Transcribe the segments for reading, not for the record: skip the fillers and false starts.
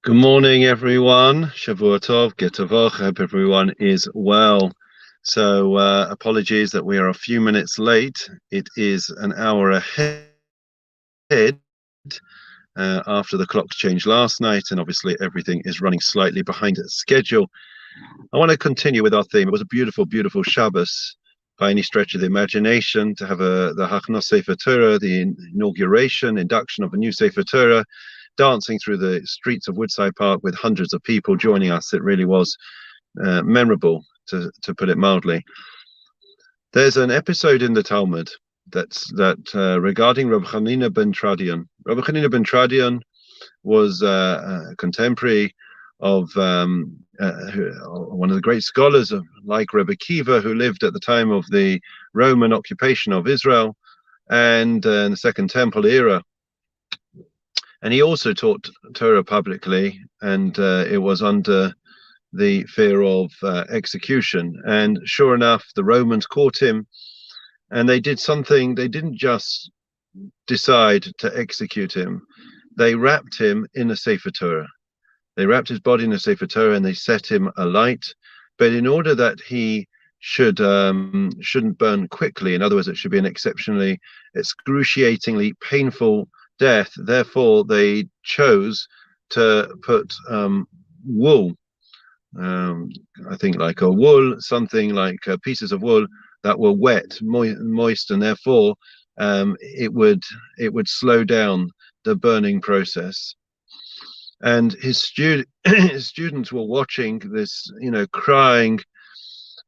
Good morning, everyone. Shavua Tov, Getavach. I hope everyone is well. Apologies that we are a few minutes late. It is an hour ahead after the clock changed last night, and obviously everything is running slightly behind schedule. I want to continue with our theme. It was a beautiful, beautiful Shabbos by any stretch of the imagination to have the Hachnos Sefer Torah, the inauguration, induction of a new Sefer Torah, dancing through the streets of Woodside Park with hundreds of people joining us. It really was memorable, to put it mildly. There's an episode in the Talmud regarding Rabbi Chanina ben Tradion. Rabbi Chanina ben Tradion was a contemporary of one of the great scholars like Rebbe Kiva, who lived at the time of the Roman occupation of Israel and in the Second Temple era. And he also taught Torah publicly, and it was under the fear of execution. And sure enough, the Romans caught him, and they did something. They didn't just decide to execute him. They wrapped him in a Sefer Torah. They wrapped his body in a Sefer Torah, and they set him alight. But in order that he shouldn't burn quickly, in other words, it should be an exceptionally, excruciatingly painful death. Therefore, they chose to put wool, I think like a wool, something like pieces of wool that were wet, moist, and therefore it would slow down the burning process. And his students were watching this, crying.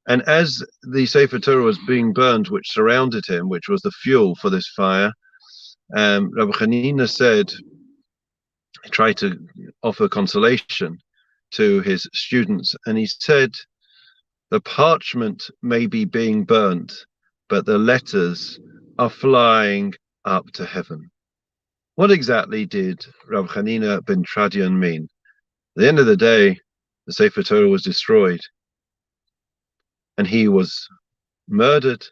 And as the Sefer Torah was being burned, which surrounded him, which was the fuel for this fire, Rabbi Chanina said, he tried to offer consolation to his students, and he said, the parchment may be being burnt, but the letters are flying up to heaven. What exactly did Rabbi Chanina ben Tradion mean? At the end of the day, the Sefer Torah was destroyed, and he was murdered.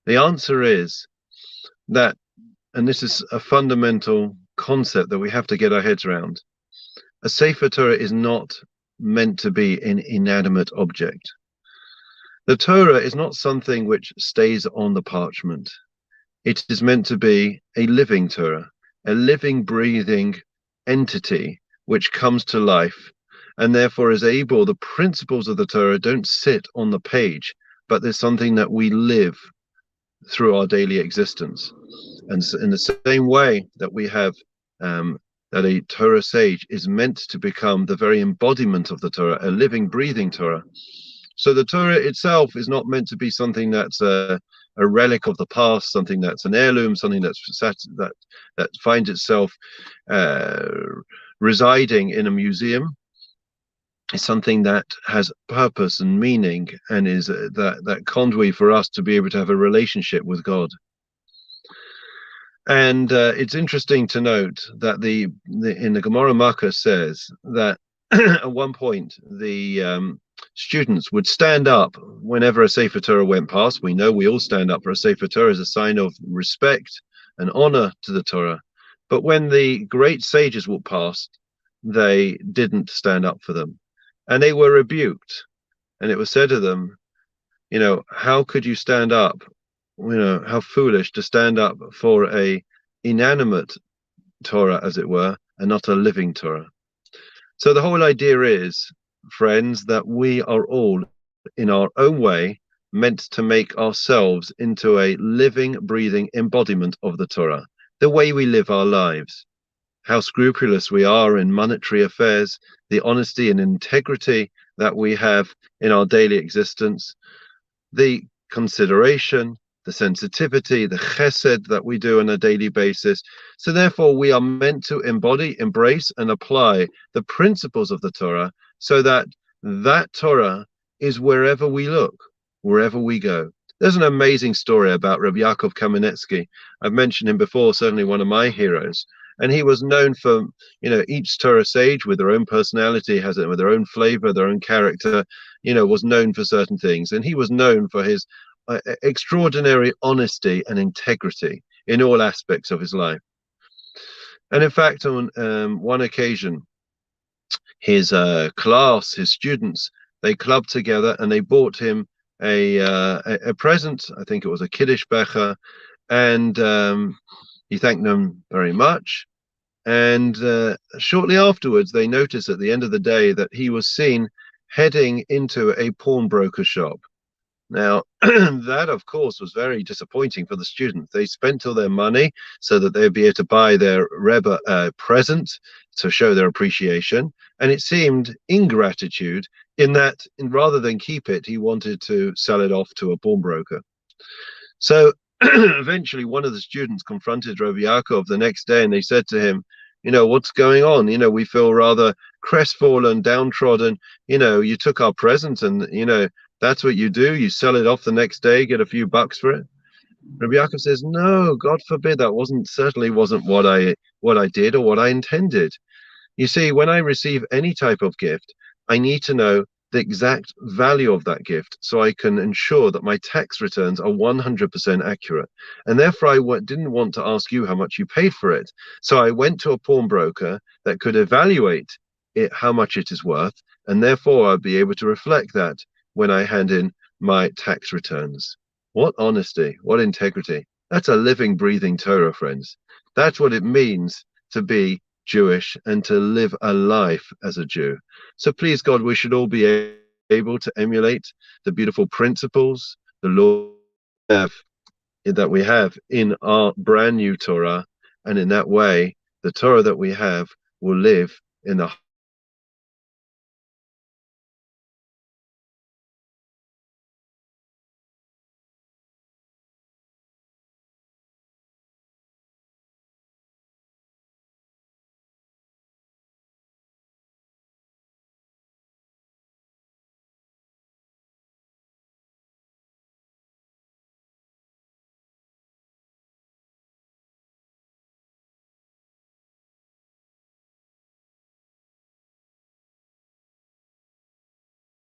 The answer is that, and this is a fundamental concept that we have to get our heads around, a Sefer Torah is not meant to be an inanimate object. The Torah is not something which stays on the parchment. It is meant to be a living Torah, a living, breathing entity which comes to life, and therefore is able, the principles of the Torah don't sit on the page, but there's something that we live through our daily existence. And in the same way that we have that a Torah sage is meant to become the very embodiment of the Torah, a living, breathing Torah. So the Torah itself is not meant to be something that's a relic of the past, something that's an heirloom, something that finds itself residing in a museum. It's something that has purpose and meaning, and is that conduit for us to be able to have a relationship with God. And it's interesting to note that in the Gemara Makkah says that at one point the students would stand up whenever a Sefer Torah went past. We know we all stand up for a Sefer Torah as a sign of respect and honor to the Torah. But when the great sages walked past, they didn't stand up for them. And they were rebuked. And it was said to them, how could you stand up? How foolish to stand up for a inanimate Torah, as it were, and not a living Torah. So the whole idea is, friends, that we are all, in our own way, meant to make ourselves into a living, breathing embodiment of the Torah, the way we live our lives, how scrupulous we are in monetary affairs, the honesty and integrity that we have in our daily existence, the consideration, the sensitivity, the chesed that we do on a daily basis. So therefore, we are meant to embody, embrace, and apply the principles of the Torah so that that Torah is wherever we look, wherever we go. There's an amazing story about Rabbi Yaakov Kamenetsky. I've mentioned him before, certainly one of my heroes. And he was known for, each Torah sage with their own personality, with their own flavor, their own character, was known for certain things. And he was known for his extraordinary honesty and integrity in all aspects of his life. And in fact, on one occasion, his class, his students, they clubbed together and they bought him a present. I think it was a Kiddush Becher, and he thanked them very much. And shortly afterwards, they noticed at the end of the day that he was seen heading into a pawnbroker shop. Now, that, of course, was very disappointing for the students. They spent all their money so that they'd be able to buy their Rebbe present to show their appreciation. And it seemed ingratitude in that, rather than keep it, he wanted to sell it off to a pawnbroker. So eventually, one of the students confronted Rabbi Yaakov the next day, and they said to him, what's going on? We feel rather crestfallen, downtrodden. You took our present, and, that's what you do. You sell it off the next day, get a few bucks for it. Rabbi Yaakov says, "No, God forbid. That certainly wasn't what I did or what I intended. You see, when I receive any type of gift, I need to know the exact value of that gift so I can ensure that my tax returns are 100% accurate. And therefore, I didn't want to ask you how much you paid for it. So I went to a pawnbroker that could evaluate it, how much it is worth, and therefore I'd be able to reflect that when I hand in my tax returns." What honesty, what integrity. That's a living, breathing Torah, friends. That's what it means to be Jewish and to live a life as a Jew. So please, God, we should all be able to emulate the beautiful principles, the law that we have in our brand new Torah. And in that way, the Torah that we have will live in the